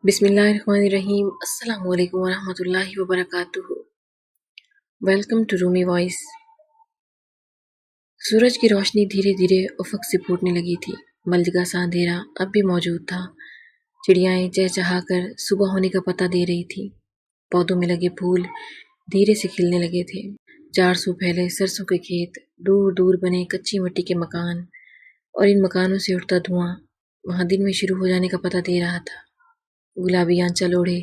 بسم اللہ الرحمن الرحیم۔ السلام علیکم ورحمۃ اللہ وبرکاتہ۔ Welcome to Rumi voice. سورج کی روشنی دھیرے دھیرے افق سے پھوٹنے لگی تھی۔ ملجگا سا اندھیرا اب بھی موجود تھا۔ چڑیائیں چہچہا کر صبح ہونے کا پتہ دے رہی تھی۔ پودوں میں لگے پھول دھیرے سے کھلنے لگے تھے۔ 400 پھیلے سرسوں کے کھیت، دور دور بنے کچی مٹی کے مکان، اور ان مکانوں سے اٹھتا دھواں وہاں دن میں شروع ہو جانے کا پتہ دے رہا تھا۔ گلابی آنچل اوڑھے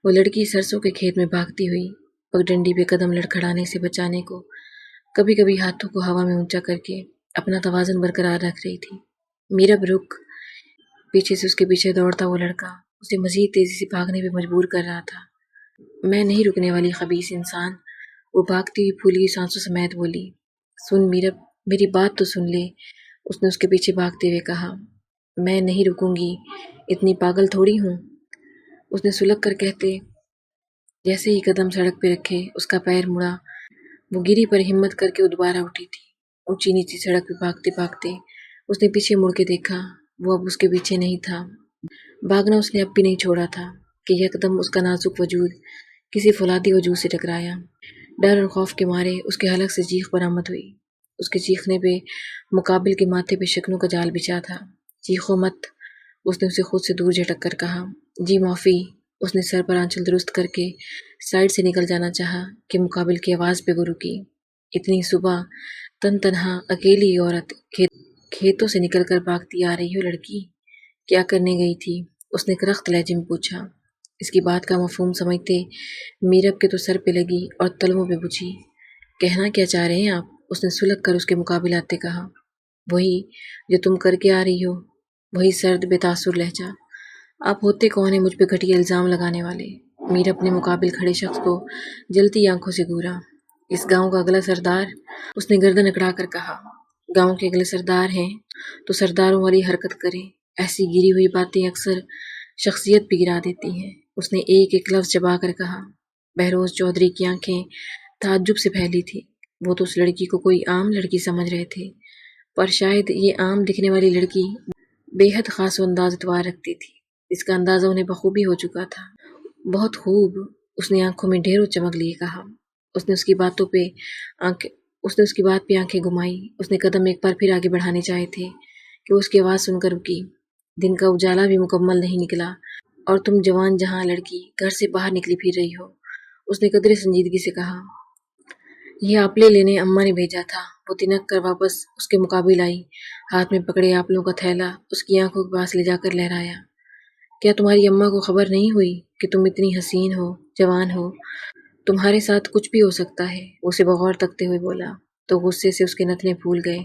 وہ لڑکی سرسوں کے کھیت میں بھاگتی ہوئی پگڈنڈی پہ قدم لڑکھڑانے سے بچانے کو کبھی کبھی ہاتھوں کو ہوا میں اونچا کر کے اپنا توازن برقرار رکھ رہی تھی۔ میرب رک پیچھے سے اس کے پیچھے دوڑتا وہ لڑکا اسے مزید تیزی سے بھاگنے پہ مجبور کر رہا تھا۔ میں نہیں رکنے والی خبیث انسان، وہ بھاگتی ہوئی پھولی سانسوں سمیت بولی۔ سن میرب، میری بات تو سن لے، اس نے اس کے پیچھے بھاگتے ہوئے کہا۔ میں نہیں رکوں گی، اتنی پاگل تھوڑی ہوں، اس نے سلگ کر کہتے جیسے ہی قدم سڑک پہ رکھے اس کا پیر مڑا۔ وہ گری پر ہمت کر کے وہ دوبارہ اٹھی تھی۔ اونچی نیچی سڑک پہ بھاگتے بھاگتے اس نے پیچھے مڑ کے دیکھا، وہ اب اس کے پیچھے نہیں تھا۔ بھاگنا اس نے اب بھی نہیں چھوڑا تھا کہ یکدم اس کا نازک وجود کسی فولادی وجود سے ٹکرایا۔ ڈر اور خوف کے مارے اس کے حلق سے چیخ برآمد ہوئی۔ اس کے چیخنے پہ مقابل کے ماتھے پہ شکنوں کا جال بچھا تھا۔ چیخو مت، اس نے اسے خود سے دور جھٹک کر کہا۔ جی معافی، اس نے سر پر آنچل درست کر کے سائڈ سے نکل جانا چاہا کہ مقابل کی آواز پہ وہ رکی۔ اتنی صبح تن تنہا اکیلی عورت کھیتوں سے نکل کر بھاگتی آ رہی ہو لڑکی، کیا کرنے گئی تھی؟ اس نے کرخت لہجے میں پوچھا۔ اس کی بات کا مفہوم سمجھتے میرب کے تو سر پہ لگی اور تلووں پہ بجھی۔ کہنا کیا چاہ رہے ہیں آپ؟ اس نے سلگ کر اس کے مقابل آتے کہا۔ وہی جو تم کر کے آ رہی ہو، وہی سرد بے تاثر لہجہ۔ آپ ہوتے کون ہیں مجھ پہ گھٹیا الزام لگانے والے؟ میر اپنے مقابل کھڑے شخص کو جلتی آنکھوں سے گھورا۔ اس گاؤں کا اگلا سردار؟ اس نے گردن اکڑا کر کہا۔ گاؤں کے اگلے سردار ہیں تو سرداروں والی حرکت کریں۔ ایسی گری ہوئی باتیں اکثر شخصیت پہ گرا دیتی ہیں، اس نے ایک ایک لفظ چبا کر کہا۔ بہروز چودھری کی آنکھیں تعجب سے پھیلی تھی۔ وہ تو اس لڑکی کو کوئی عام لڑکی سمجھ رہے تھے، پر شاید یہ عام دکھنے والی لڑکی بے حد خاص و انداز اتوار رکھتی تھی۔ اس کا اندازہ انہیں بخوبی ہو چکا تھا۔ بہت خوب، اس نے آنکھوں میں ڈھیروں چمک لیے کہا۔ اس نے اس کی بات پہ آنکھیں گھمائی۔ اس نے قدم ایک بار پھر آگے بڑھانے چاہے تھے کہ وہ اس کی آواز سن کر رکی۔ دن کا اجالا بھی مکمل نہیں نکلا اور تم جوان جہاں لڑکی گھر سے باہر نکلی پھر رہی ہو، اس نے قدرے سنجیدگی سے کہا۔ یہ آپلے لینے اماں نے بھیجا تھا۔ وہ تنک کر واپس اس کے مقابل آئی، ہاتھ میں پکڑے آپلوں کا تھیلا اس کی آنکھوں کے پاس لے جا کر لہرایا۔ کیا تمہاری اماں کو خبر نہیں ہوئی کہ تم اتنی حسین ہو، جوان ہو، تمہارے ساتھ کچھ بھی ہو سکتا ہے؟ وہ اسے بغور تکتے ہوئے بولا تو غصے سے اس کے نتنے پھول گئے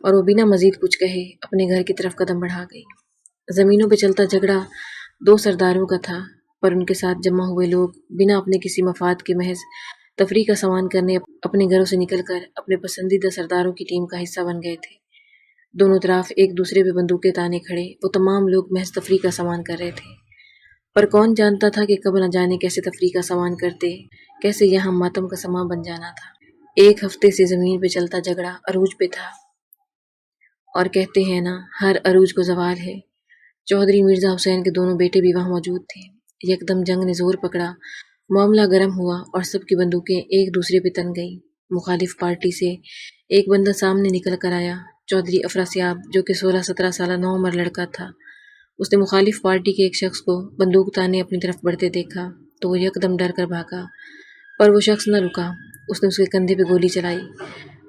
اور وہ بنا مزید کچھ کہے اپنے گھر کی طرف قدم بڑھا گئی۔ زمینوں پہ چلتا جھگڑا 2 سرداروں کا تھا، پر ان کے ساتھ جمع ہوئے لوگ بنا اپنے کسی مفاد کے محض تفریح کا سامان کرنے اپنے گھروں سے نکل کر اپنے پسندیدہ سرداروں کی ٹیم کا حصہ بن گئے تھے۔ دونوں طرف ایک دوسرے پہ بندوقیں تانے کھڑے وہ تمام لوگ محض تفریح کا سامان کر رہے تھے، پر کون جانتا تھا کہ کب نہ جانے کیسے تفریح کا سامان کرتے، کیسے یہاں ماتم کا سامان بن جانا تھا۔ 1 ہفتے سے زمین پہ چلتا جھگڑا عروج پہ تھا، اور کہتے ہیں نا ہر عروج کو زوال ہے۔ چودھری مرزا حسین کے دونوں بیٹے بھی وہاں موجود تھے۔ یکدم جنگ نے زور پکڑا، معاملہ گرم ہوا اور سب کی بندوقیں ایک دوسرے پہ تن گئیں۔ مخالف پارٹی سے ایک بندہ سامنے نکل کر آیا، چودھری افراسیاب، جو کہ 16-17 سالہ نوعمر لڑکا تھا۔ اس نے مخالف پارٹی کے ایک شخص کو بندوق تانے اپنی طرف بڑھتے دیکھا تو وہ یکدم ڈر کر بھاگا، پر وہ شخص نہ رکا۔ اس نے اس کے کندھے پہ گولی چلائی،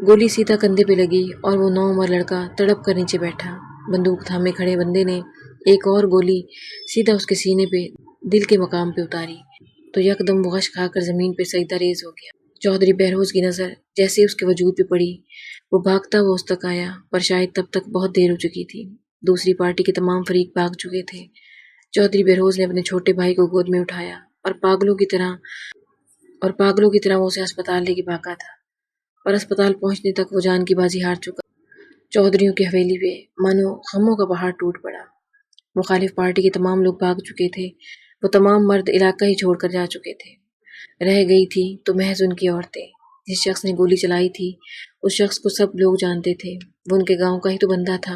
گولی سیدھا کندھے پہ لگی اور وہ نوعمر لڑکا تڑپ کر نیچے بیٹھا۔ بندوق تھامے کھڑے بندے نے ایک اور گولی سیدھا اس کے سینے پہ دل کے مقام پہ اتاری تو یکدم وہ غش کھا کر زمین پہ سجدہ ریز ہو گیا۔ چودھری بہروز کی نظر جیسے اس کے وجود پہ پڑی، وہ بھاگتا وہ اس تک آیا، پر شاید تب تک بہت دیر ہو چکی تھی۔ دوسری پارٹی کے تمام فریق بھاگ چکے تھے۔ چودھری بہروز نے اپنے چھوٹے بھائی کو گود میں اٹھایا اور پاگلوں کی طرح وہ اسے ہسپتال لے کے بھاگا تھا، پر اسپتال پہنچنے تک وہ جان کی بازی ہار چکا۔ چودھریوں کی حویلی پہ مانو غموں کا پہاڑ ٹوٹ پڑا۔ مخالف پارٹی کے تمام لوگ بھاگ چکے تھے، وہ تمام مرد علاقہ ہی چھوڑ کر جا چکے تھے۔ رہ گئی تھی تو محض ان کی عورتیں۔ جس شخص نے گولی چلائی تھی اس شخص کو سب لوگ جانتے تھے، وہ ان کے گاؤں کا ہی تو بندہ تھا۔